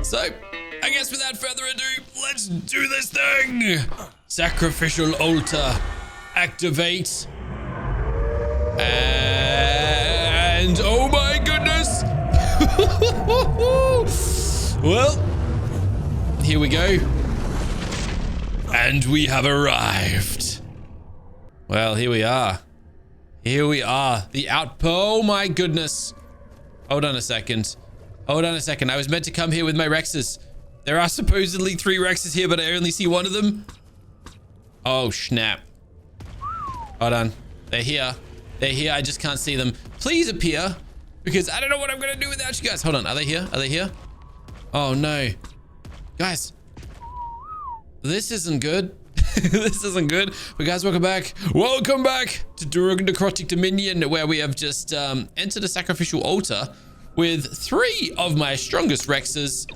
So, I guess without further ado, let's do this thing. Sacrificial altar. Activate. And oh my goodness. Well, here we go. And we have arrived. Well, here we are. Here we are. The outpost. Oh my goodness. Hold on a second. Hold on a second. I was meant to come here with my Rexes. There are supposedly 3 Rexes here, but I only see 1 of them. Oh, snap. Hold on. They're here. They're here. I just can't see them. Please appear, because I don't know what I'm going to do without you guys. Hold on. Are they here? Are they here? Oh, no. Guys. This isn't good. This isn't good. But guys, welcome back. Welcome back to Necrotic Dominion, where we have just entered a sacrificial altar with 3 of my strongest Rexes.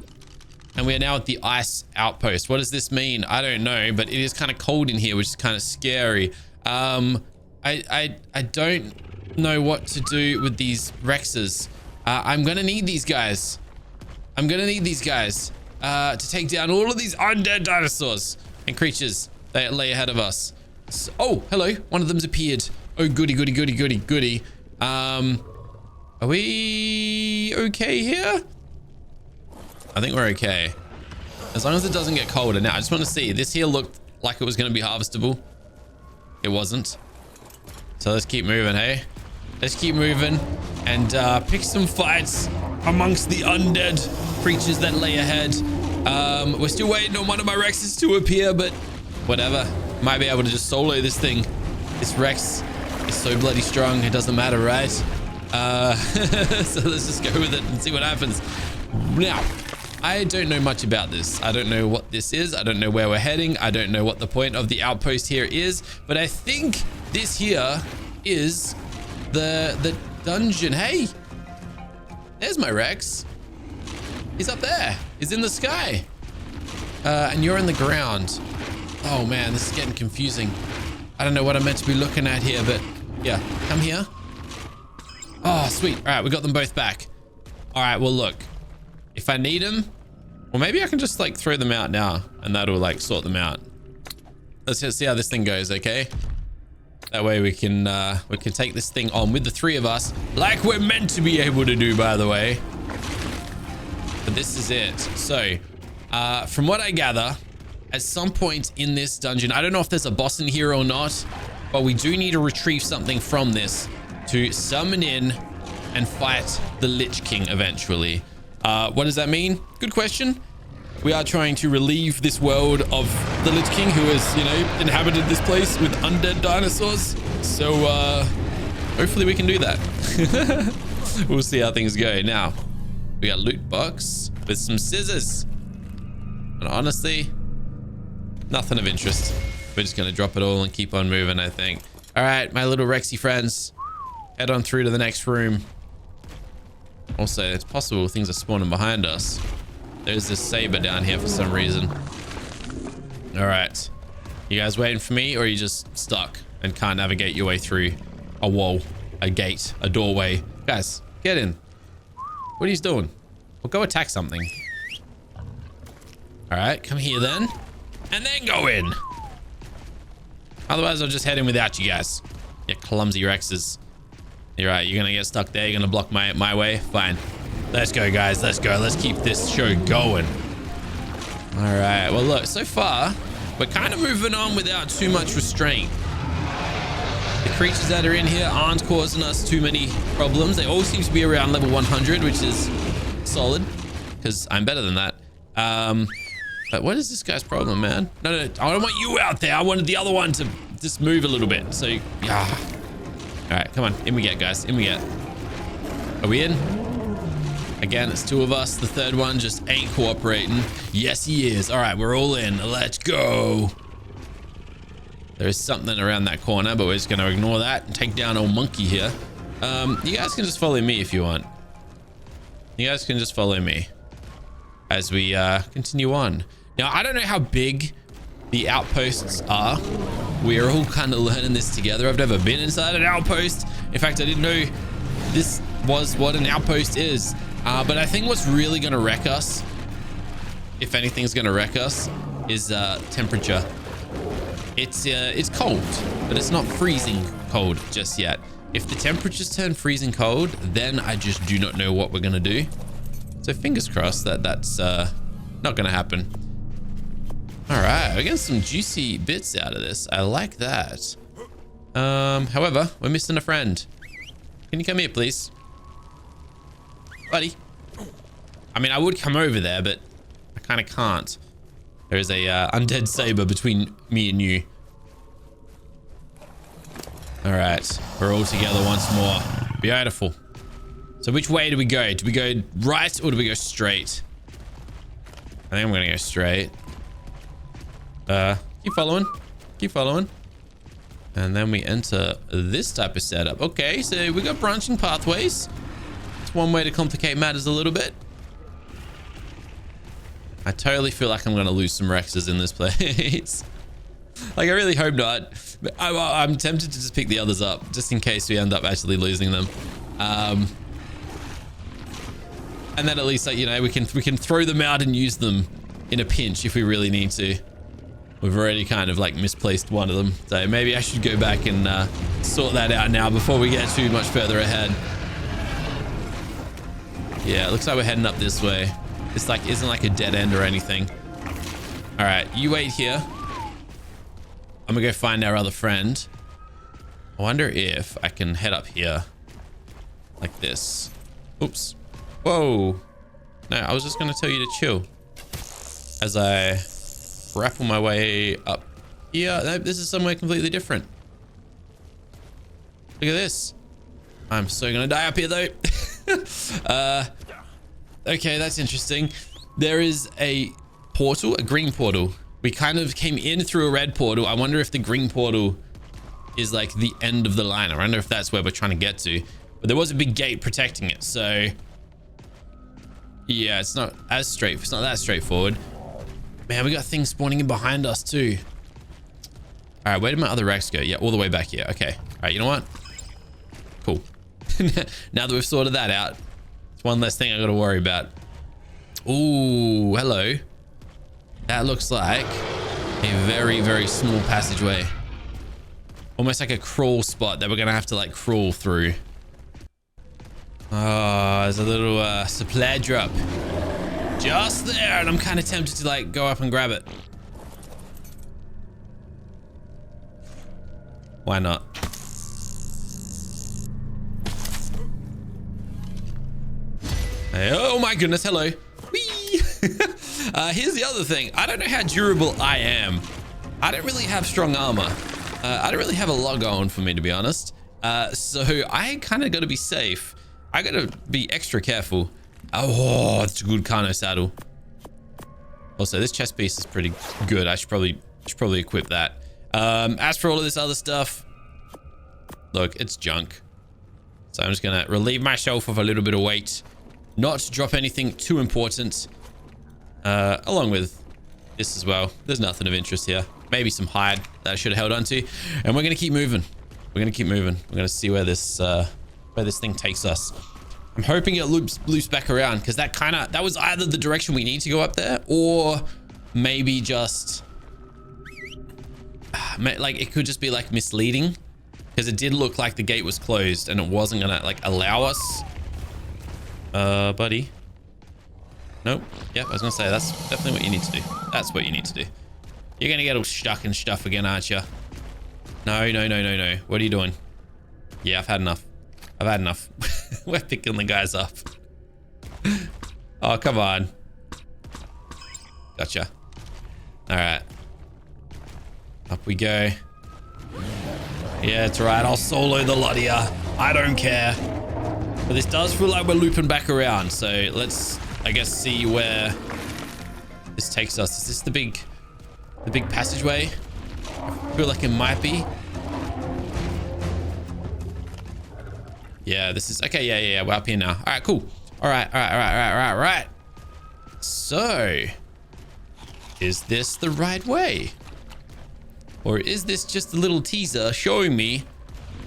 And we are now at the ice outpost. What does this mean? I don't know, but it is kind of cold in here, which is kind of scary. I don't know what to do with these Rexes. I'm gonna need these guys. I'm gonna need these guys to take down all of these undead dinosaurs and creatures that lay ahead of us. So, oh, hello. One of them's appeared. Oh, goody, goody, goody, goody, goody. Are we okay here? I think we're okay. As long as it doesn't get colder. Now, I just want to see. This here looked like it was going to be harvestable. It wasn't. So let's keep moving, hey? Let's keep moving and pick some fights amongst the undead creatures that lay ahead. We're still waiting on one of my Rexes to appear, but whatever. Might be able to just solo this thing. This Rex is so bloody strong. It doesn't matter, right? So let's just go with it and see what happens. Now, I don't know much about this. I don't know what this is. I don't know where we're heading. I don't know what the point of the outpost here is, but I think this here is the dungeon. Hey, there's my Rex. He's up there. He's in the sky. And you're in the ground. Oh man, this is getting confusing. I don't know what I'm meant to be looking at here, but yeah, come here. Oh, sweet. All right, we got them both back. All right, well, look. If I need them, well, maybe I can just like throw them out now and that'll like sort them out. Let's just see how this thing goes, okay? That way we can take this thing on with the 3 of us, like we're meant to be able to do, by the way. But this is it. So, from what I gather, at some point in this dungeon, I don't know if there's a boss in here or not, but we do need to retrieve something from this to summon in and fight the Lich King eventually. What does that mean? Good question. We are trying to relieve this world of the Lich King, who has, you know, inhabited this place with undead dinosaurs. So, hopefully we can do that. We'll see how things go. Now, we got loot box with some scissors. And honestly, nothing of interest. We're just going to drop it all and keep on moving, I think. All right, my little Rexy friends, head on through to the next room. Also, it's possible things are spawning behind us. There's this saber down here for some reason. All right. You guys waiting for me, or are you just stuck and can't navigate your way through a wall, a gate, a doorway? Guys, get in. What are you doing? Well, go attack something. All right, come here then. And then go in. Otherwise, I'll just head in without you guys. You clumsy Rexes. You're right. You're going to get stuck there. You're going to block my way. Fine. Let's go, guys. Let's go. Let's keep this show going. All right. Well, look, so far, we're kind of moving on without too much restraint. The creatures that are in here aren't causing us too many problems. They all seem to be around level 100, which is solid because I'm better than that. But what is this guy's problem, man? No, I don't want you out there. I wanted the other one to just move a little bit. So, yeah. All right, come on. In we get, guys. In we get. Are we in? Again, it's 2 of us. The 3rd one just ain't cooperating. Yes, he is. All right, we're all in. Let's go. There is something around that corner, but we're just going to ignore that and take down old monkey here. You guys can just follow me if you want. You guys can just follow me as we continue on. Now, I don't know how big the outposts are. We're all kind of learning this together. I've never been inside an outpost. In fact, I didn't know this was what an outpost is. But I think what's really going to wreck us if anything's gonna wreck us, is temperature. It's cold, but it's not freezing cold just yet. If the temperatures turn freezing cold, then I just do not know what we're gonna do. So fingers crossed that that's not gonna happen. All right, we're getting some juicy bits out of this. I like that. However, we're missing a friend. Can you come here, please? Buddy. I mean, I would come over there, but I kind of can't. There is a undead saber between me and you. All right, we're all together once more. Beautiful. So which way do we go? Do we go right or do we go straight? I think I'm gonna go straight. Keep following. Keep following. And then we enter this type of setup. Okay, so we got branching pathways. It's one way to complicate matters a little bit. I totally feel like I'm gonna lose some Rexes in this place. Like, I really hope not. But I'm tempted to just pick the others up, just in case we end up actually losing them. And then at least, like, you know, we can throw them out and use them in a pinch if we really need to. We've already kind of like misplaced one of them, so maybe I should go back and sort that out now before we get too much further ahead. Yeah, it looks like we're heading up this way. This like isn't like a dead end or anything. All right, you wait here. I'm gonna go find our other friend. I wonder if I can head up here like this. Oops. Whoa. No, I was just gonna tell you to chill as I grapple my way up here. No, this is somewhere completely different. Look at this. I'm so gonna die up here though. Okay, that's interesting. There is a portal, a green portal. We kind of came in through a red portal. I wonder if the green portal is like the end of the line. I wonder if that's where we're trying to get to. But there was a big gate protecting it, so yeah, it's not that straightforward. Man, we got things spawning in behind us too. All right, where did my other Rex go? Yeah, all the way back here. Okay. All right, you know what? Cool. Now that we've sorted that out, it's one less thing I got to worry about. Ooh, hello. That looks like a very, very small passageway. Almost like a crawl spot that we're going to have to like crawl through. Oh, there's a little supply drop just there, and I'm kind of tempted to like go up and grab it. Why not? Hey, oh my goodness, hello. Whee! Here's the other thing. I don't know how durable I am. I don't really have strong armor. I don't really have a lot going for me, to be honest. So I kind of got to be safe. I got to be extra careful. Oh, it's a good Kano saddle. Also, this chest piece is pretty good. I should probably equip that. As for all of this other stuff, look, it's junk. So I'm just gonna relieve myself of a little bit of weight, not drop anything too important. Along with this as well. There's nothing of interest here. Maybe some hide that I should have held on to. And we're gonna keep moving. We're gonna keep moving. We're gonna see where this thing takes us. I'm hoping it loops back around, because that was either the direction we need to go up there, or maybe just like it could just be like misleading, because it did look like the gate was closed and it wasn't gonna like allow us. Buddy. Nope. Yep, I was gonna say that's definitely what you need to do. That's what you need to do. You're gonna get all stuck and stuff again, aren't you? No. What are you doing? Yeah, I've had enough. We're picking the guys up. Oh, come on. Gotcha. All right. Up we go. Yeah, it's right. I'll solo the lot of ya. I don't care. But this does feel like we're looping back around. So let's, I guess, see where this takes us. Is this the big passageway? I feel like it might be. Yeah, this is okay. Yeah, we're up here now. All right, cool. All right. So, is this the right way, or is this just a little teaser showing me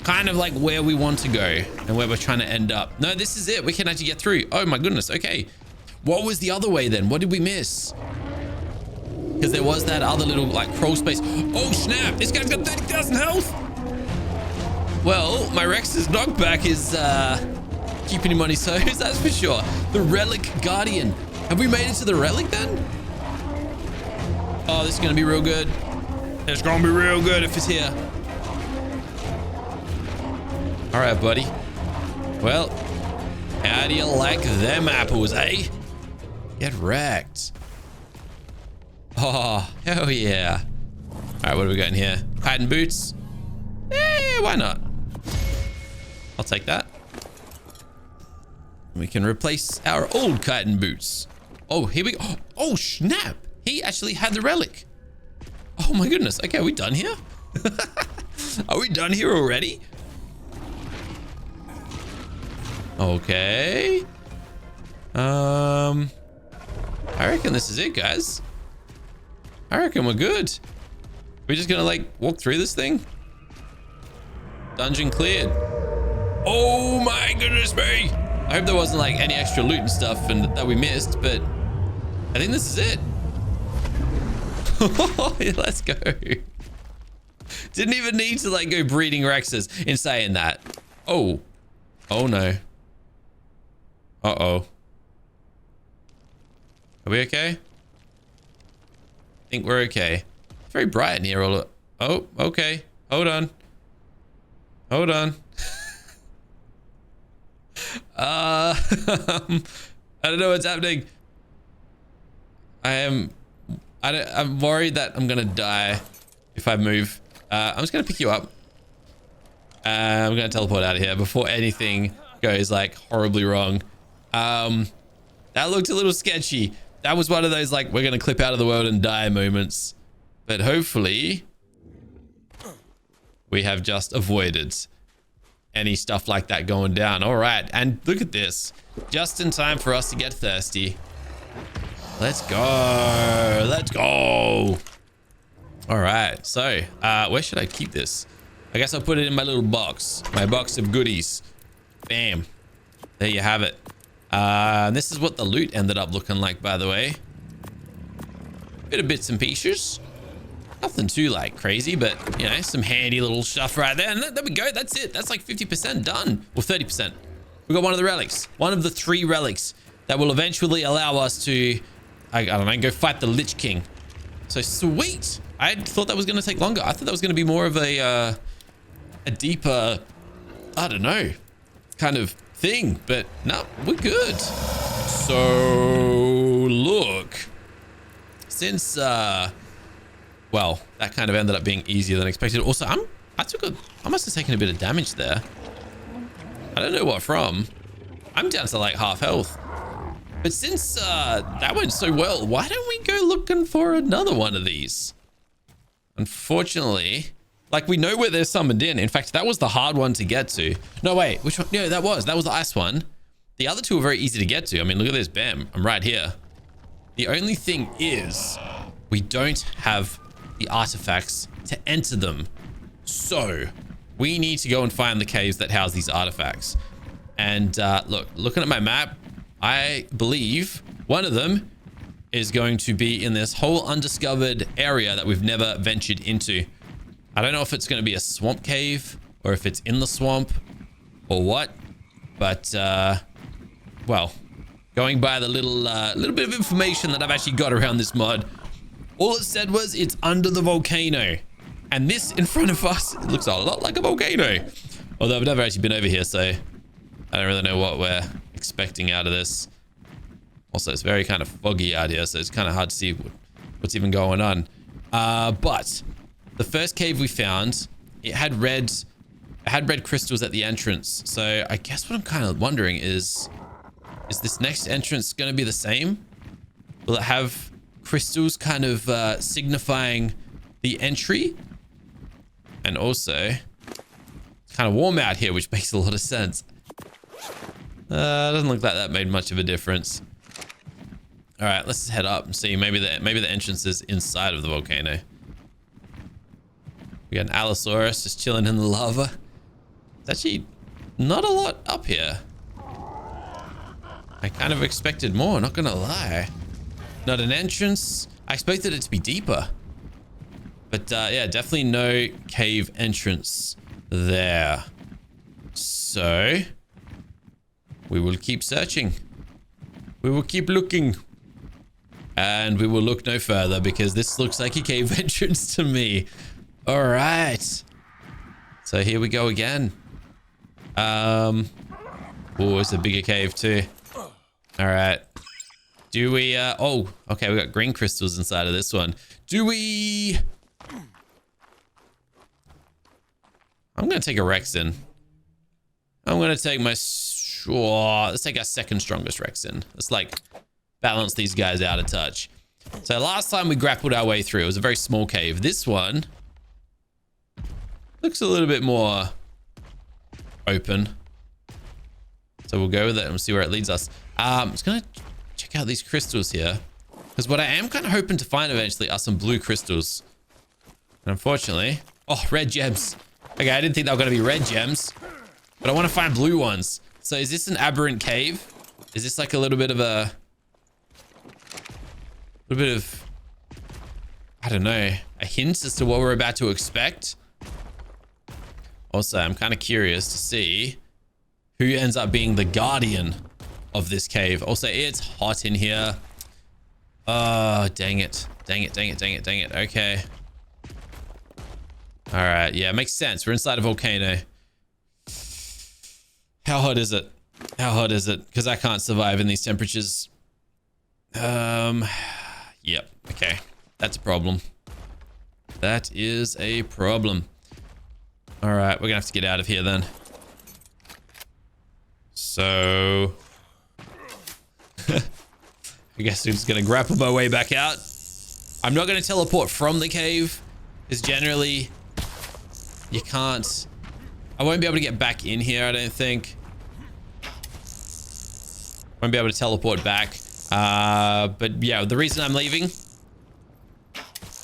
kind of like where we want to go and where we're trying to end up? No, this is it. We can actually get through. Oh my goodness. Okay, what was the other way then? What did we miss? because there was that other little like crawl space. Oh snap, this guy's got 30,000 health. Well, my Rex's knockback is keeping him on his toes, that's for sure. The Relic Guardian. Have we made it to the Relic then? Oh, this is gonna be real good. It's gonna be real good if it's here. All right, buddy. Well, how do you like them apples, eh? Get wrecked. Oh, hell yeah. All right, what do we got in here? Titan boots. Why not? I'll take that. We can replace our old chitin boots. Oh, here we go. Oh, snap. He actually had the relic. Oh my goodness. Okay, are we done here? Are we done here already? Okay. I reckon this is it, guys. I reckon we're good. We're just gonna like walk through this thing. Dungeon cleared. Oh my goodness me. I hope there wasn't like any extra loot and stuff and that we missed, but I think this is it. Let's go. Didn't even need to like go breeding Rexes in saying that. Oh. Oh no. Uh-oh. Are we okay? I think we're okay. It's very bright in here. Oh, okay. Hold on. Hold on. I don't know what's happening. I'm worried that I'm gonna die if I move. I'm just gonna pick you up. I'm gonna teleport out of here before anything goes like horribly wrong. That looked a little sketchy. That was one of those like we're gonna clip out of the world and die moments, but hopefully we have just avoided any stuff like that going down. All right, and look at this, just in time for us to get thirsty. Let's go. Let's go. All right, so where should I keep this? I guess I'll put it in my little box, my box of goodies. Bam, there you have it. This is what the loot ended up looking like, by the way. Bit of bits and pieces. Nothing too like crazy, but you know, some handy little stuff right there. And there we go. That's it. That's like 50% done. Or 30%. We got one of the relics. One of the 3 relics that will eventually allow us to, I don't know, go fight the Lich King. So sweet. I thought that was going to take longer. I thought that was going to be more of a deeper, I don't know, kind of thing, but no, we're good. So look, since well, that kind of ended up being easier than expected. Also, I must have taken a bit of damage there. I don't know what from. I'm down to like half health. But since that went so well, why don't we go looking for another one of these? Unfortunately, like we know where they're summoned in. In fact, that was the hard one to get to. No, wait, which one? Yeah, that was the ice one. The other 2 are very easy to get to. I mean, look at this, bam, I'm right here. The only thing is we don't have the artifacts to enter them. So we need to go and find the caves that house these artifacts. And looking at my map, I believe one of them is going to be in this whole undiscovered area that we've never ventured into. I don't know if it's going to be a swamp cave or if it's in the swamp or what, but well, going by the little bit of information that I've actually got around this mod, all it said was it's under the volcano. And this in front of us, it looks a lot like a volcano. Although I've never actually been over here, so I don't really know what we're expecting out of this. Also, it's very kind of foggy out here, so it's kind of hard to see what's even going on. But the first cave we found, it had red crystals at the entrance. So I guess what I'm kind of wondering is this next entrance going to be the same? Will it have crystals kind of signifying the entry? And also, it's kind of warm out here, which makes a lot of sense. Doesn't look like that made much of a difference. All right, let's head up and see. Maybe the entrance is inside of the volcano. We got an Allosaurus just chilling in the lava. It's actually not a lot up here. I kind of expected more, not gonna lie. Not an entrance. I expected it to be deeper. But yeah, definitely no cave entrance there. So we will keep searching. We will keep looking. And we will look no further because this looks like a cave entrance to me. All right. So here we go again. Oh, it's a bigger cave too. All right. Do we, oh, okay. We got green crystals inside of this one. Do we... I'm going to take a Rex in. I'm going to take my... Oh, let's take our second strongest Rex in. Let's like balance these guys out a touch. So last time we grappled our way through, it was a very small cave. This one looks a little bit more open. So we'll go with it and we'll see where it leads us. I'm just going to check out these crystals here. Because what I am kind of hoping to find eventually are some blue crystals. And unfortunately... Oh, red gems. Okay, I didn't think they were going to be red gems. But I want to find blue ones. So is this an aberrant cave? Is this like a little bit of a... I don't know, a hint as to what we're about to expect? Also, I'm kind of curious to see who ends up being the guardian of this cave. Also, it's hot in here. Oh, dang it. Dang it, dang it, dang it, dang it. Okay. All right. Yeah, makes sense. We're inside a volcano. How hot is it? How hot is it? Because I can't survive in these temperatures. Yep. Okay. That's a problem. That is a problem. All right. We're going to have to get out of here then. So... I guess I'm just going to grapple my way back out. I'm not going to teleport from the cave. Because generally, you can't... I won't be able to get back in here, I don't think. Won't be able to teleport back. But yeah, the reason I'm leaving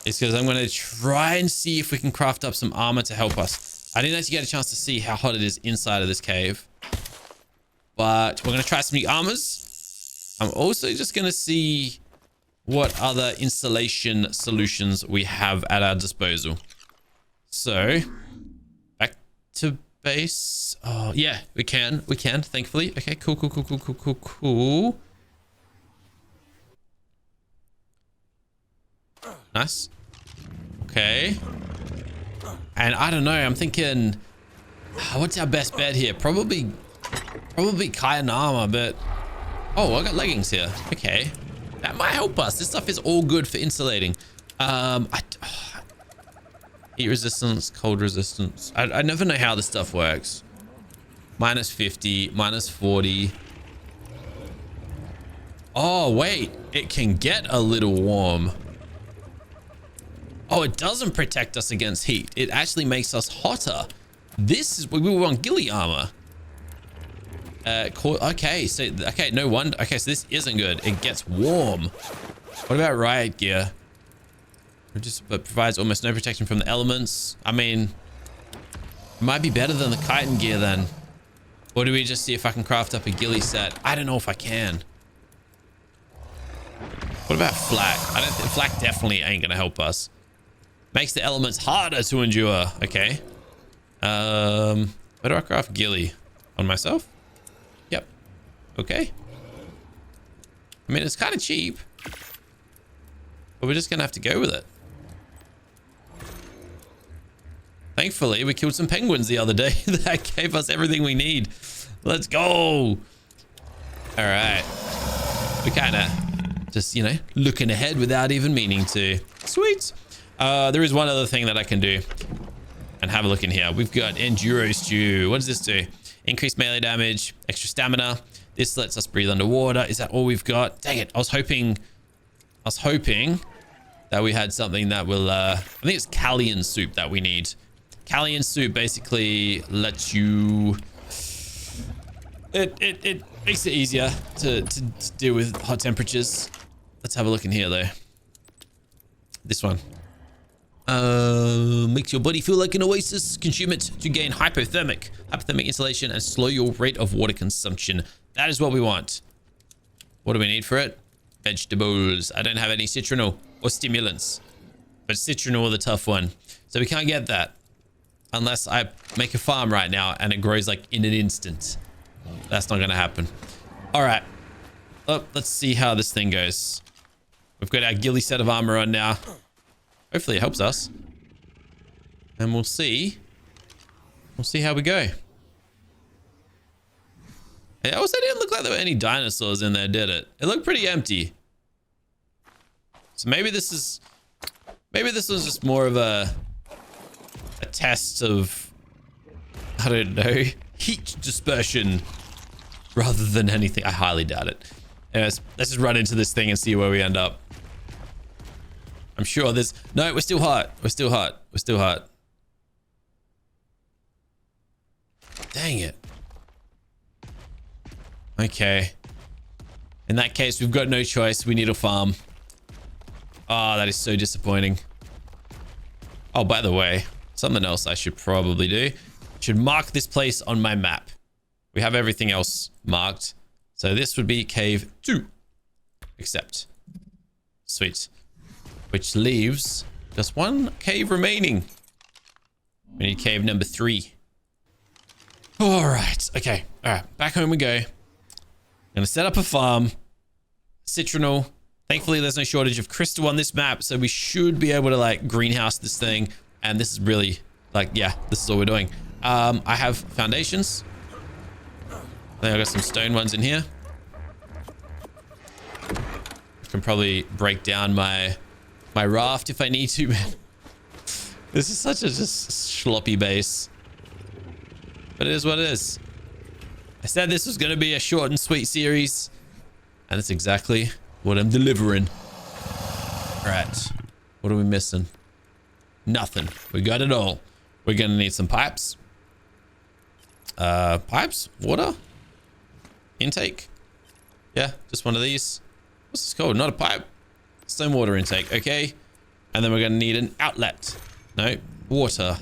is because I'm going to try and see if we can craft up some armor to help us. I didn't actually get a chance to see how hot it is inside of this cave. But we're going to try some new armors. I'm also just going to see what other installation solutions we have at our disposal. So, back to base. Oh, yeah, we can, thankfully. Okay, cool, cool, cool, cool, cool, cool, cool. Nice. Okay. And I don't know, I'm thinking, what's our best bet here? Probably Kyan armor, but... Oh, I got leggings here. Okay. That might help us. This stuff is all good for insulating. Heat resistance, cold resistance. I never know how this stuff works. Minus 50, minus 40. Oh, wait. It can get a little warm. Oh, it doesn't protect us against heat. It actually makes us hotter. This is... We want ghillie armor. Okay, so... Okay, no wonder. Okay, so this isn't good. It gets warm. What about riot gear? It just provides almost no protection from the elements. I mean... It might be better than the chitin gear then. Or do we just see if I can craft up a ghillie set? I don't know if I can. What about flak? I don't think... Flak definitely ain't gonna help us. Makes the elements harder to endure. Okay. Where do I craft ghillie? On myself? Yep. Okay. I mean, it's kind of cheap. But we're just going to have to go with it. Thankfully, we killed some penguins the other day. That gave us everything we need. Let's go. All right. We kind of just, you know, looking ahead without even meaning to. Sweet. There is one other thing that I can do. And have a look in here. We've got Enduro Stew. What does this do? Increased melee damage, extra stamina. This lets us breathe underwater. Is that all we've got? Dang it. I was hoping that we had something that will... I think it's Callian soup that we need. Callian soup basically lets you... It makes it easier to deal with hot temperatures. Let's have a look in here though. This one. Makes your body feel like an oasis. Consume it to gain hypothermic insulation and slow your rate of water consumption. That is what we want. What do we need for it? vegetables. I don't have any citronal or stimulants, but citronal are the tough one. So we can't get that unless I make a farm right now and it grows like in an instant. That's not going to happen. All right. Oh, let's see how this thing goes. We've got our ghillie set of armor on now. Hopefully it helps us. And we'll see. We'll see how we go. It also didn't look like there were any dinosaurs in there, did it? It looked pretty empty. So maybe this was just more of a test of, I don't know, heat dispersion rather than anything. I highly doubt it. Anyways, let's just run into this thing and see where we end up. I'm sure there's... No, we're still hot. We're still hot. We're still hot. Dang it. Okay. In that case, we've got no choice. We need a farm. Oh, that is so disappointing. Oh, by the way, something else I should probably do. I should mark this place on my map. We have everything else marked. So this would be cave 2. Accept. Sweet. Which leaves just one cave remaining. We need cave number 3. All right. Okay. All right. Back home we go. I'm going to set up a farm. Citronal. Thankfully, there's no shortage of crystal on this map. So we should be able to like greenhouse this thing. And this is really like, yeah, this is all we're doing. I have foundations. I think I got some stone ones in here. I can probably break down my raft if I need to, man. This is such a just sloppy base. But it is what it is. I said this was going to be a short and sweet series. And it's exactly what I'm delivering. All right. What are we missing? Nothing. We got it all. We're going to need some pipes. Pipes? Water? Intake? Yeah, just one of these. What's this called? Not a pipe. Stone water intake. Okay. And then we're going to need an outlet. No. Water.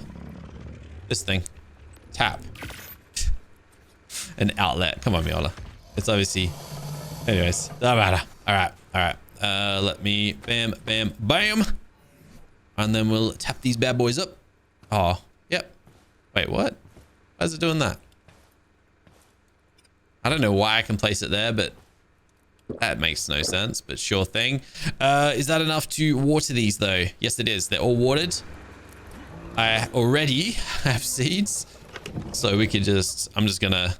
This thing. Tap. An outlet. Come on, Miola. It's obviously... Anyways. No matter. Alright. Alright. Let me... Bam. Bam. Bam. And then we'll tap these bad boys up. Oh. Yep. Wait, what? Why is it doing that? I don't know why I can place it there, but... That makes no sense, but sure thing. Is that enough to water these, though? Yes, it is. They're all watered. I already have seeds. So we could just... I'm just gonna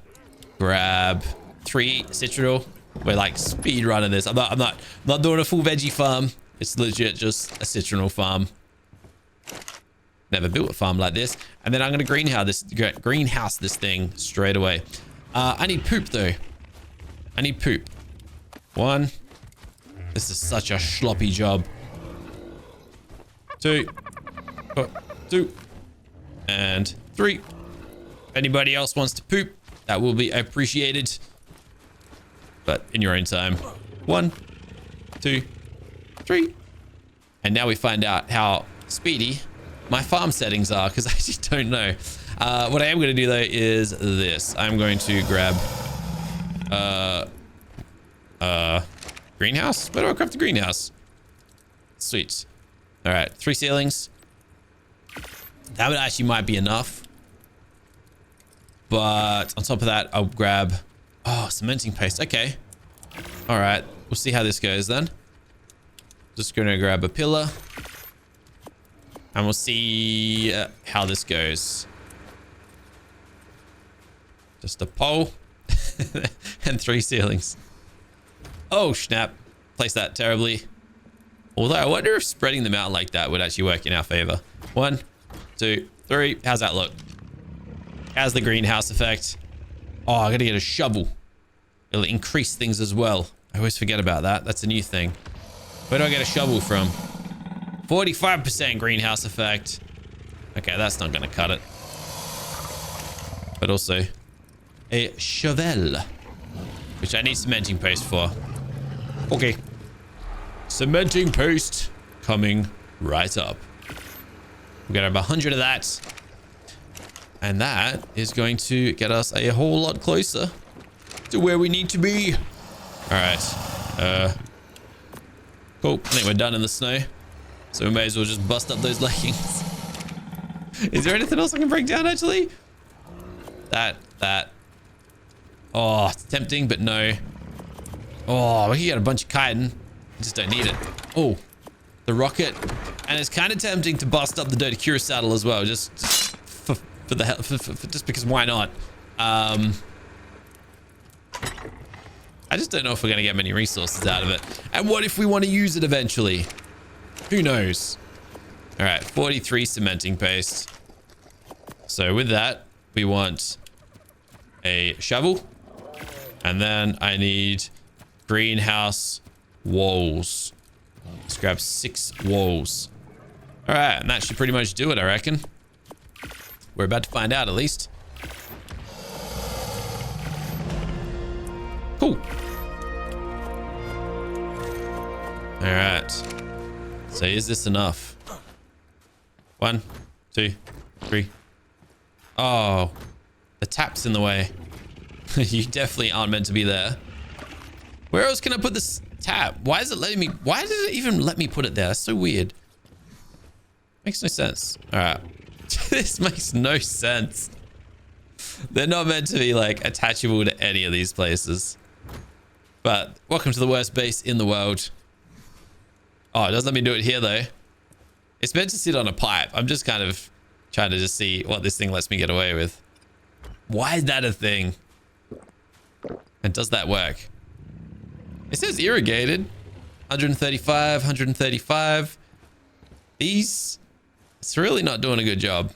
grab 3 citronal. We're like speed running this. I'm not doing a full veggie farm. It's legit just a citronal farm. Never built a farm like this. And then I'm gonna greenhouse this thing straight away. I need poop, though. I need poop. 1. This is such a sloppy job. 2. 2. And 3. If anybody else wants to poop, that will be appreciated. But in your own time. 1, 2, 3. And now we find out how speedy my farm settings are, because I just don't know. What I am going to do, though, is this. I'm going to grab... greenhouse? Where do I craft the greenhouse? Sweet. All right, 3 ceilings. That would actually might be enough. But on top of that, I'll grab... Oh, cementing paste. Okay. All right. We'll see how this goes then. Just going to grab a pillar. And we'll see how this goes. Just a pole. And 3 ceilings. Oh, snap. Placed that terribly. Although I wonder if spreading them out like that would actually work in our favor. 1, 2, 3. How's that look? How's the greenhouse effect? Oh, I gotta get a shovel. It'll increase things as well. I always forget about that. That's a new thing. Where do I get a shovel from? 45% greenhouse effect. Okay, that's not gonna cut it. But also a shovel, which I need cementing paste for. Okay. Cementing paste coming right up. We're gonna have 100 of that. And that is going to get us a whole lot closer to where we need to be. All right. Cool. I think we're done in the snow. So we may as well just bust up those leggings. Is there anything else I can break down, actually? That. Oh, it's tempting, but no. Oh, we can get a bunch of chitin. I just don't need it. Oh, the rocket. And it's kind of tempting to bust up the dirty cure saddle as well, just for the hell, just because why not? I just don't know if we're gonna get many resources out of it. And what if we want to use it eventually? Who knows? All right, 43 cementing paste. So with that, we want a shovel, and then I need greenhouse walls. Let's grab 6 walls. All right, and that should pretty much do it, I reckon. We're about to find out, at least. Cool. All right. So is this enough? 1, 2, 3. Oh, the tap's in the way. You definitely aren't meant to be there. Where else can I put this tap? Why is it letting me? Why did it even let me put it there? That's so weird. Makes no sense. All right. This makes no sense. They're not meant to be like attachable to any of these places. But welcome to the worst base in the world. Oh, it doesn't let me do it here though. It's meant to sit on a pipe. I'm just kind of trying to just see what this thing lets me get away with. Why is that a thing? And does that work? It says irrigated. 135, 135. These, it's really not doing a good job.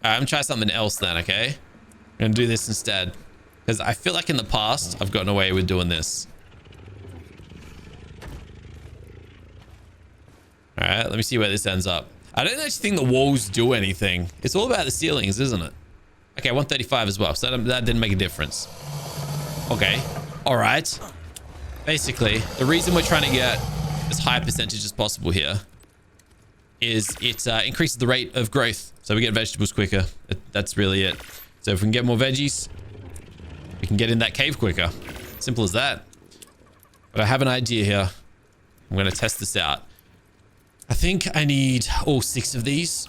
All right, I'm gonna try something else then, okay? I'm gonna do this instead. Because I feel like in the past, I've gotten away with doing this. All right, let me see where this ends up. I don't actually think the walls do anything. It's all about the ceilings, isn't it? Okay, 135 as well. So that didn't make a difference. Okay. All right. Basically, the reason we're trying to get as high a percentage as possible here is it increases the rate of growth. So we get vegetables quicker. That's really it. So if we can get more veggies, we can get in that cave quicker. Simple as that. But I have an idea here. I'm going to test this out. I think I need all 6 of these,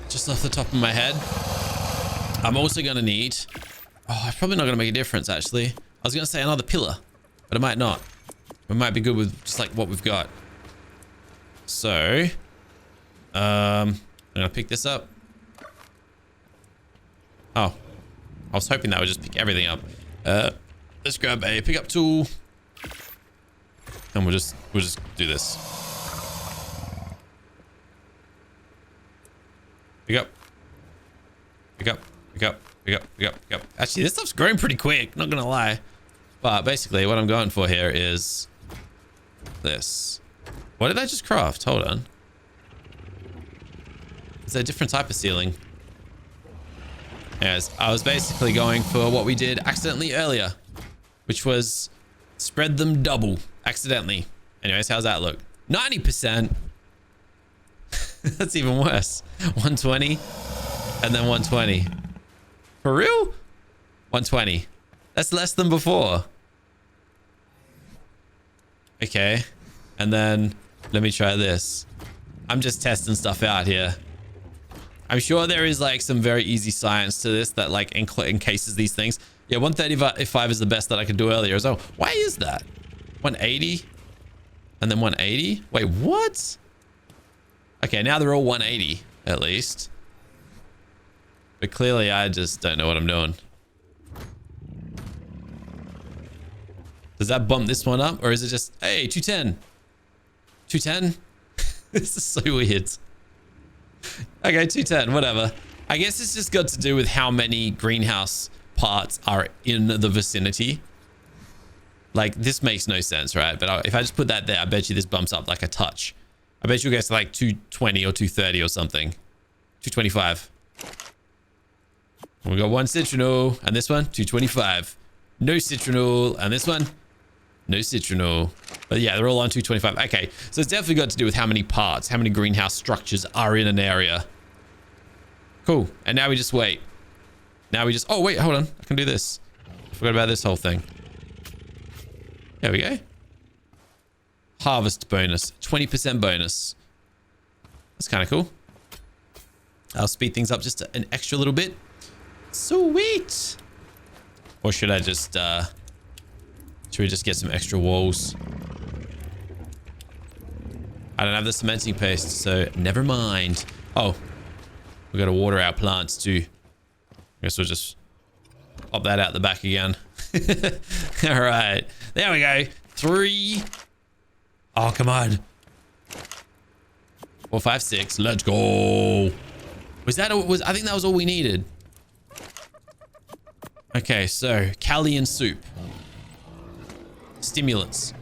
just off the top of my head. I'm also going to need... Oh, it's probably not going to make a difference, actually. I was going to say another pillar, but it might not. It might be good with just like what we've got. So, I'm going to pick this up. Oh, I was hoping that would just pick everything up. Let's grab a pickup tool. And we'll just do this. Pick up. Pick up. Pick up. Pick up. Pick up. Pick up. Actually, this stuff's growing pretty quick. Not gonna lie. But basically, what I'm going for here is this. What did I just craft? Hold on. Is there a different type of ceiling? Yes, I was basically going for what we did accidentally earlier, which was spread them double accidentally. Anyways, how's that look? 90%. That's even worse. 120 and then 120. For real? 120. That's less than before. Okay. And then let me try this. I'm just testing stuff out here. I'm sure there is like some very easy science to this that like encases these things. Yeah, 135 is the best that I could do earlier as well. Why is that? 180 and then 180? Wait, what? Okay, now they're all 180 at least. But clearly I just don't know what I'm doing. Does that bump this one up or is it just, hey, 210? 210? This is so weird. Okay, 210, whatever. I guess it's just got to do with how many greenhouse parts are in the vicinity. Like, this makes no sense, right? But if I just put that there, I bet you this bumps up like a touch. I bet you guys like 220 or 230 or something. 225. We got one citronal, and this one, 225. No citronal, and this one, no citronal. But yeah, they're all on 225. Okay, so it's definitely got to do with how many parts, how many greenhouse structures are in an area. Cool. And now we just wait. Now we just... Oh, wait, hold on. I can do this. I forgot about this whole thing. There we go. Harvest bonus. 20% bonus. That's kind of cool. I'll speed things up just an extra little bit. Sweet. Or should I just, should we just get some extra walls? I don't have the cementing paste, so never mind. Oh, we got to water our plants too. I guess we'll just pop that out the back again. All right, there we go. 3. Oh, come on. 4, 5, 6. Let's go. Was that? I think that was all we needed. Okay, so Callian soup. Stimulants.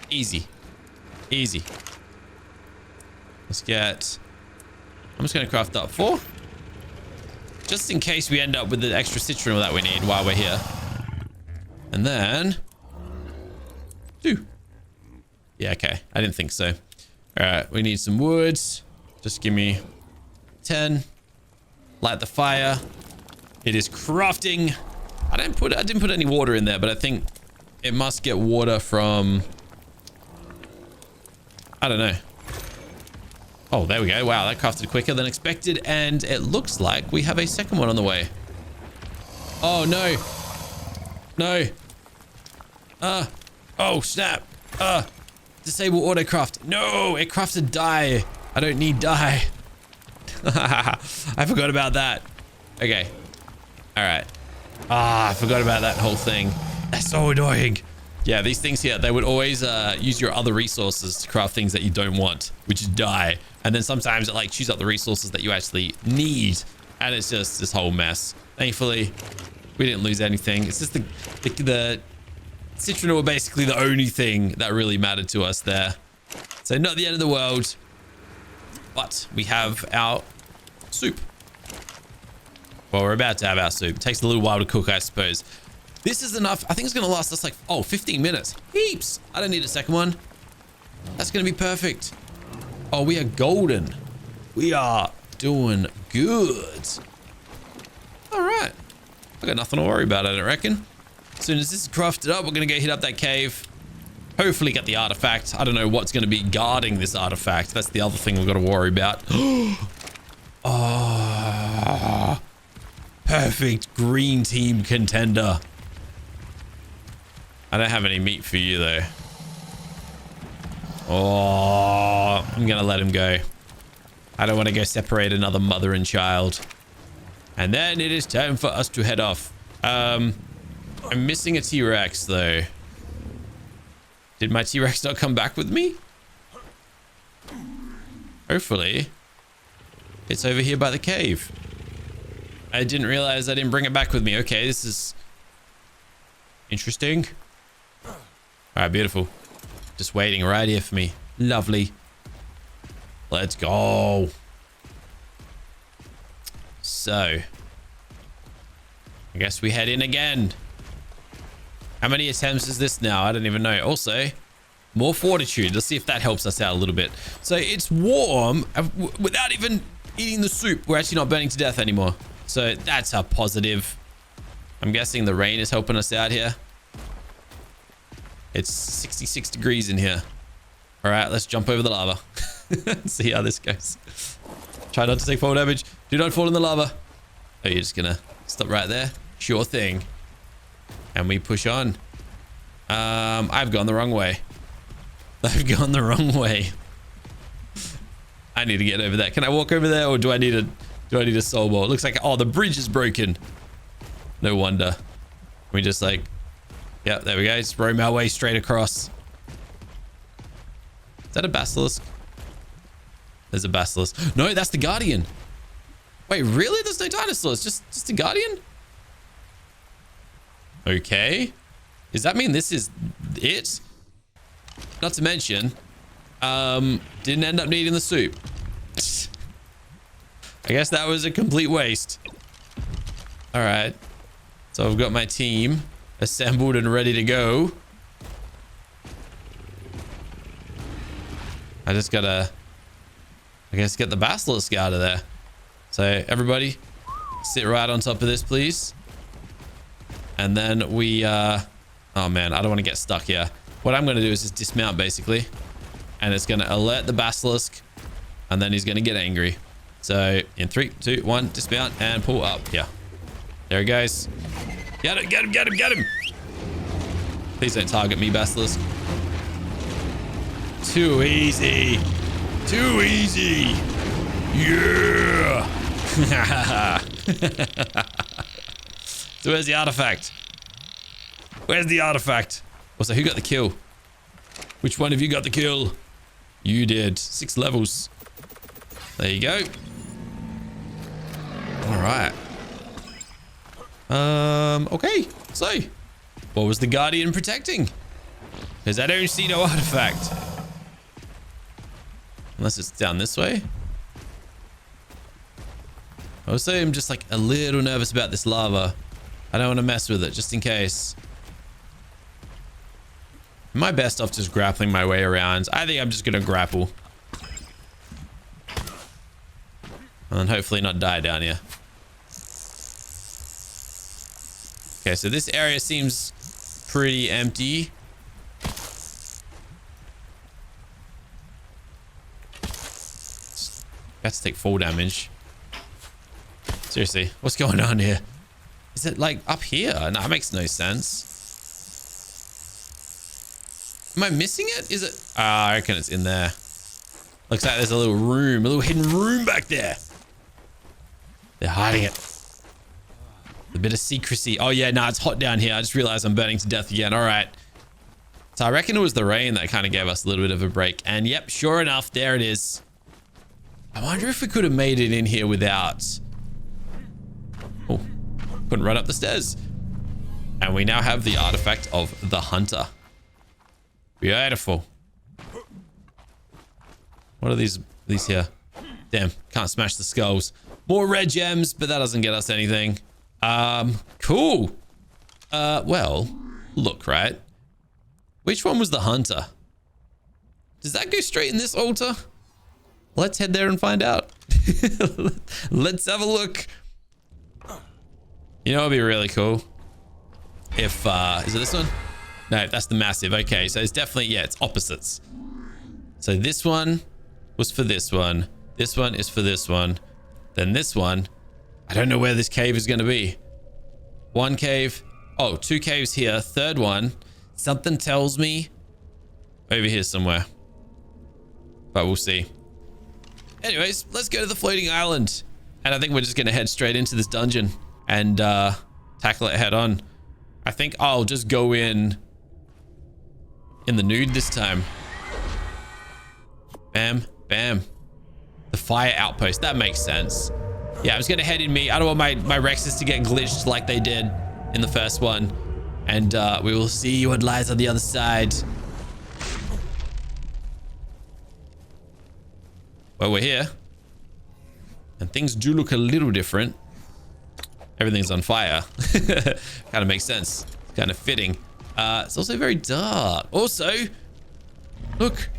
Easy. Easy. Let's get... I'm just going to craft up 4. Just in case we end up with the extra citronal that we need while we're here. And then... 2. Yeah, okay. I didn't think so. Alright, we need some wood. Just give me 10. Light the fire. It is crafting. I didn't put any water in there, but I think it must get water from... I don't know. Oh, there we go. Wow, that crafted quicker than expected. And it looks like we have a second one on the way. Oh, no. No. Oh, snap. Disable autocraft. No, it crafted dye. I don't need dye. I forgot about that. Okay. All right. I forgot about that whole thing. That's so annoying. Yeah, these things here, they would always use your other resources to craft things that you don't want, which is dye. And then sometimes it like chews up the resources that you actually need. And it's just this whole mess. Thankfully, we didn't lose anything. It's just the citronal were basically the only thing that really mattered to us there. So not the end of the world. But we have our soup. Well, we're about to have our soup. It takes a little while to cook, I suppose. This is enough. I think it's going to last us like, 15 minutes. Heaps. I don't need a second one. That's going to be perfect. Oh, we are golden. We are doing good. All right. I got nothing to worry about, I don't reckon. As soon as this is crafted up, we're going to go hit up that cave. Hopefully get the artifact. I don't know what's going to be guarding this artifact. That's the other thing we've got to worry about. Oh, perfect green team contender. I don't have any meat for you though. Oh, I'm going to let him go. I don't want to go separate another mother and child. And then it is time for us to head off. I'm missing a T-Rex though. Did my T-Rex not come back with me? Hopefully. It's over here by the cave. I didn't realize I didn't bring it back with me. Okay, this is interesting. All right, beautiful. Just waiting right here for me. Lovely. Let's go. So, I guess we head in again. How many attempts is this now? I don't even know. Also, more fortitude. Let's see if that helps us out a little bit. So it's warm without even eating the soup. We're actually not burning to death anymore. So that's a positive. I'm guessing the rain is helping us out here. It's 66 degrees in here. All right, let's jump over the lava. See how this goes. Try not to take fall damage. Do not fall in the lava. Oh, you're just gonna stop right there? Sure thing. And we push on. I've gone the wrong way. I've gone the wrong way. I need to get over there. Can I walk over there, or do I need a soul ball? It looks like, oh, the bridge is broken. No wonder. We just like, yeah, there we go. Just roam our way straight across. Is that a basilisk? There's a basilisk. No, that's the guardian. Wait, really? There's no dinosaurs. Just a guardian? Okay. Does that mean this is it? Not to mention, didn't end up needing the soup. I guess that was a complete waste. All right. So I've got my team assembled and ready to go. I just gotta, I guess, get the basilisk out of there. So everybody sit right on top of this, please. And then we, oh man, I don't want to get stuck here. What I'm going to do is just dismount basically. and it's going to alert the basilisk, and then he's going to get angry. So in 3, 2, 1, dismount and pull up. Yeah, there he goes. Get him, get him, get him, get him. Please don't target me, basilisk. Too easy. Too easy. Yeah. So where's the artifact? Where's the artifact? Also, who got the kill? Which one of you got the kill? You did. 6 levels. There you go. All right. Okay. So, what was the Guardian protecting? Because I don't see no artifact. Unless it's down this way. Also, I'm just like a little nervous about this lava. I don't want to mess with it, just in case. Am I best off just grappling my way around? I think I'm just going to grapple. And then hopefully not die down here. Okay, so this area seems pretty empty. Got to take fall damage. Seriously, what's going on here? Is it like up here? No, it makes no sense. Am I missing it? Is it? I reckon it's in there. Looks like there's a little room, a little hidden room back there. They're hiding it. A bit of secrecy. Oh yeah, no, it's hot down here. I just realized I'm burning to death again. All right. So I reckon it was the rain that kind of gave us a little bit of a break. And yep, sure enough, there it is. I wonder if we could have made it in here without... Oh, couldn't run up the stairs. And we now have the artifact of the hunter. Beautiful. What are these here? Damn, can't smash the skulls. More red gems, but that doesn't get us anything. Cool. Well, look, right? Which one was the hunter? Does that go straight in this altar? Let's head there and find out. Let's have a look. You know, it'd be really cool if, is it this one? No, that's the massive. Okay, so it's definitely, yeah, it's opposites. So this one was for this one. This one is for this one. Then this one, I don't know where this cave is going to be. One cave. Oh, 2 caves here. Third one, something tells me over here somewhere. But we'll see. Anyways, let's go to the floating island. And I think we're just going to head straight into this dungeon and tackle it head on. I think I'll just go in the nude this time. Bam, bam. The fire outpost. That makes sense. Yeah, I'm just going to head in me. I don't want my Rexes to get glitched like they did in the first one. And we will see what lies on the other side. Well, we're here. And things do look a little different. Everything's on fire. Kind of makes sense. Kind of fitting. It's also very dark. Also, look.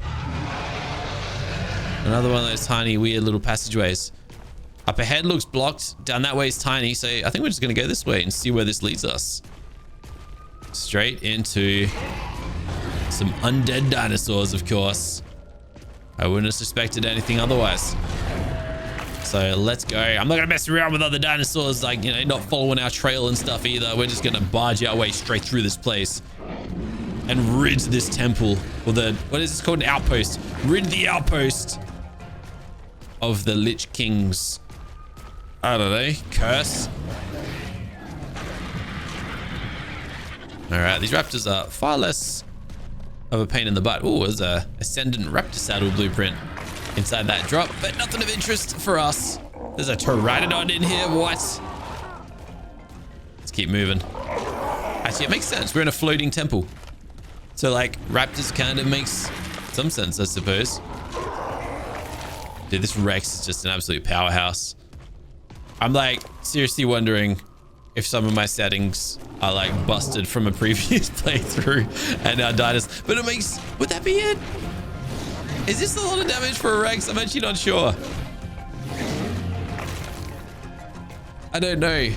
Another one of those tiny, weird little passageways. Up ahead looks blocked. Down that way is tiny. So I think we're just going to go this way and see where this leads us. Straight into some undead dinosaurs, of course. I wouldn't have suspected anything otherwise. So let's go. I'm not going to mess around with other dinosaurs, like, you know, not following our trail and stuff either. We're just going to barge our way straight through this place and rid this temple, or the, what is this called? An outpost. Rid the outpost of the Lich King's, I don't know, curse. All right, these raptors are far less of a pain in the butt. Oh, there's a Ascendant Raptor Saddle blueprint inside that drop, but nothing of interest for us. There's a Pteranodon in here. What? Let's keep moving. Actually, it makes sense. We're in a floating temple. So, like, raptors kind of makes some sense, I suppose. Dude, this Rex is just an absolute powerhouse. I'm, like, seriously wondering if some of my settings are, like, busted from a previous playthrough and now died us. But it makes... Would that be it? Is this a lot of damage for a Rex? I'm actually not sure. I don't know.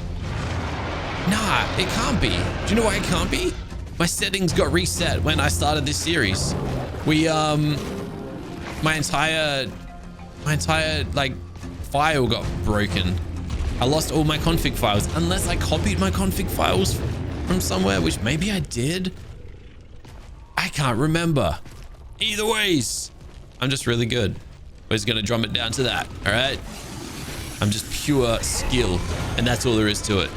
Nah, it can't be. Do you know why it can't be? My settings got reset when I started this series. We my entire like file got broken. I lost all my config files, unless I copied my config files from somewhere, which maybe I did. I can't remember. Either ways, I'm just really good. We're just gonna drum it down to that. All right. I'm just pure skill, and that's all there is to it.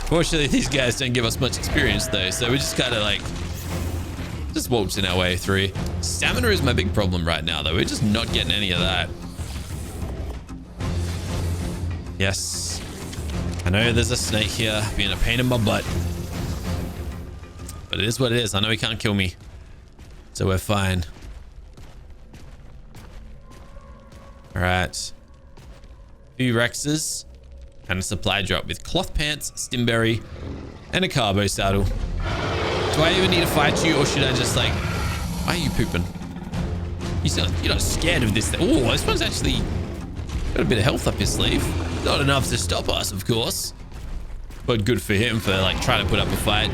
Fortunately, these guys don't give us much experience though, so we just kind of like just waltzing our way through. Stamina is my big problem right now though. We're just not getting any of that. Yes, I know there's a snake here being a pain in my butt, but it is what it is. I know he can't kill me, so we're fine. All right, few Rexes and a supply drop with cloth pants, stimberry, and a carbo saddle. Do I even need to fight you, or should I just like... Why are you pooping? You're not scared of this thing. Oh, this one's actually got a bit of health up his sleeve. Not enough to stop us, of course, but good for him for like trying to put up a fight.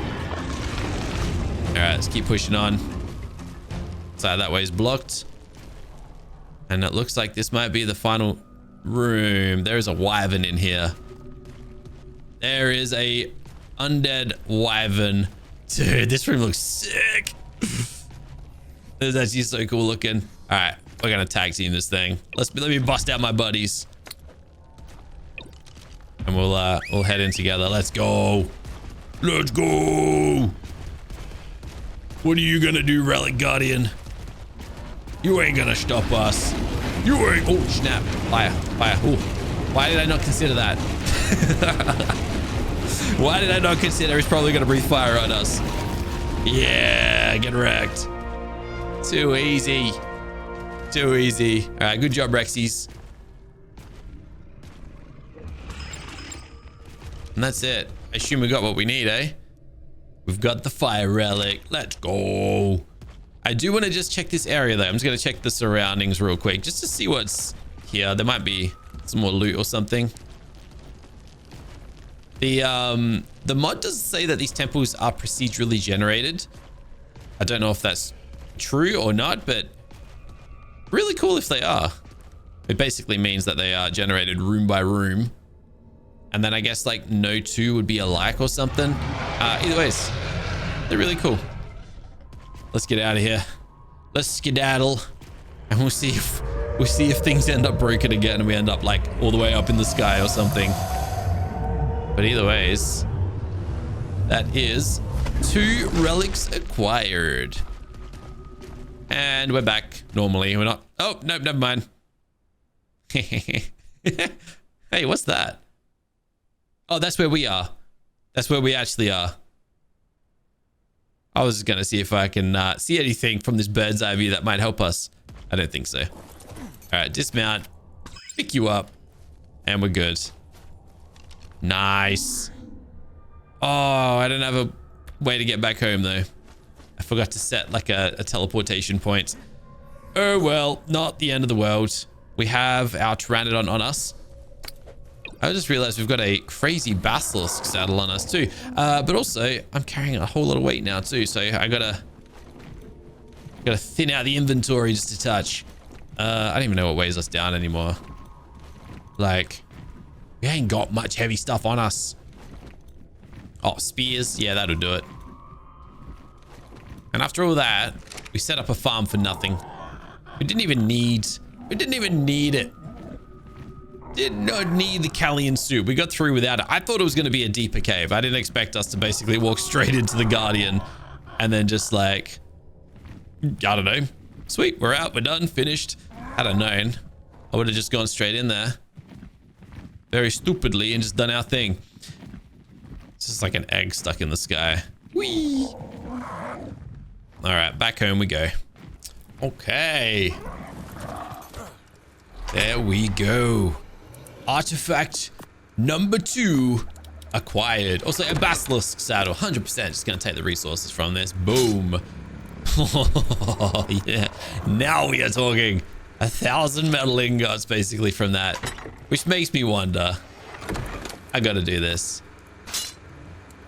All right, let's keep pushing on. So that way is blocked. And it looks like this might be the final room. There is a wyvern in here. There is a undead wyvern. Dude, this room looks sick. This is actually so cool looking. All right, we're gonna tag team this thing. Let me bust out my buddies, and we'll head in together. Let's go. Let's go. What are you gonna do, Relic Guardian? You ain't gonna stop us. You ain't. Oh snap! Fire! Fire! Oh, why did I not consider that? Why did I not consider he's probably gonna breathe fire on us? Yeah, get wrecked. Too easy. Too easy. All right, good job, Rexies. And that's it. I assume we got what we need, eh? We've got the fire relic. Let's go. I do want to just check this area though. I'm just gonna check the surroundings real quick just to see what's here. There might be some more loot or something. The mod does say that these temples are procedurally generated. I don't know if that's true or not, but really cool if they are. It basically means that they are generated room by room. And then I guess like no two would be alike or something. Either ways, they're really cool. Let's get out of here. Let's skedaddle, and we'll see if things end up broken again and we end up like all the way up in the sky or something. But either ways, that is 2 relics acquired. And we're back normally. We're not. Oh, no, never mind. Hey, what's that? Oh, that's where we are. That's where we actually are. I was going to see if I can see anything from this bird's eye view that might help us. I don't think so. All right, dismount, pick you up, and we're good. Nice. Oh, I don't have a way to get back home though. I forgot to set like a teleportation point. Oh well, not the end of the world. We have our Pteranodon on us. I just realized we've got a crazy basilisk saddle on us too. But also I'm carrying a whole lot of weight now too, so I gotta thin out the inventory just a touch. I don't even know what weighs us down anymore. Like, we ain't got much heavy stuff on us. Oh, spears. Yeah, that'll do it. And after all that, we set up a farm for nothing. We didn't even need it. Did not need the Callian soup. We got through without it. I thought it was going to be a deeper cave. I didn't expect us to basically walk straight into the Guardian and then just like, I don't know. Sweet, we're out, we're done, finished. Had I known, I would have just gone straight in there very stupidly and just done our thing. It's just like an egg stuck in the sky. Whee! All right, back home we go. Okay. There we go. Artifact number 2 acquired. Also a basilisk saddle. 100% just gonna take the resources from this. Boom. Oh, yeah. Now we are talking. 1,000 metal ingots basically from that, which makes me wonder. I gotta do this.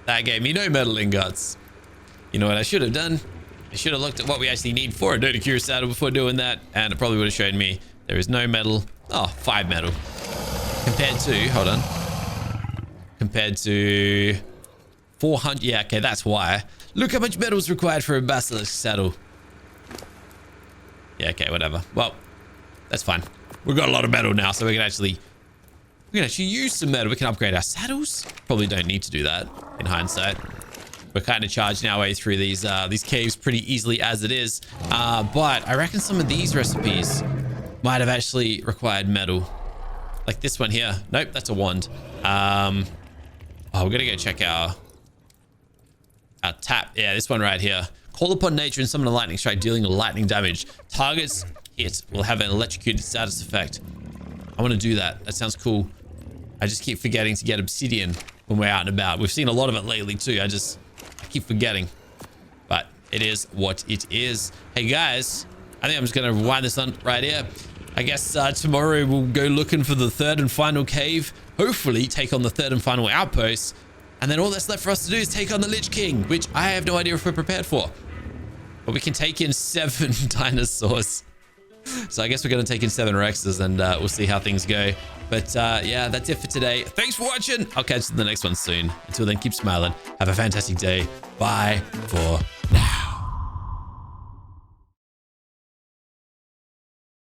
That gave me no metal ingots. You know what I should have done? I should have looked at what we actually need for a Dirty Cure saddle before doing that, and it probably would have showed me there is no metal. Oh, 5 metal. Compared to, hold on. Compared to 400. Yeah, okay, that's why. Look how much metal is required for a Basilisk saddle. Yeah, okay, whatever. Well, that's fine. We've got a lot of metal now, so we can actually use some metal. We can upgrade our saddles. Probably don't need to do that in hindsight. We're kind of charging our way through these caves pretty easily as it is. But I reckon some of these recipes might have actually required metal. Like this one here. Nope, that's a wand. Oh, we're gonna go check our tap. Yeah, this one right here. Call upon nature and summon a lightning strike, dealing lightning damage. Targets hit will have an electrocuted status effect. I want to do that. That sounds cool. I just keep forgetting to get obsidian when we're out and about. We've seen a lot of it lately too. I keep forgetting. But it is what it is. Hey guys, I think I'm just going to wind this on right here. I guess tomorrow we'll go looking for the third and final cave. Hopefully take on the third and final outpost. And then all that's left for us to do is take on the Lich King, which I have no idea if we're prepared for. But we can take in 7 dinosaurs. So I guess we're going to take in 7 Rexes, and we'll see how things go. But yeah, that's it for today. Thanks for watching. I'll catch you in the next one soon. Until then, keep smiling. Have a fantastic day. Bye for now.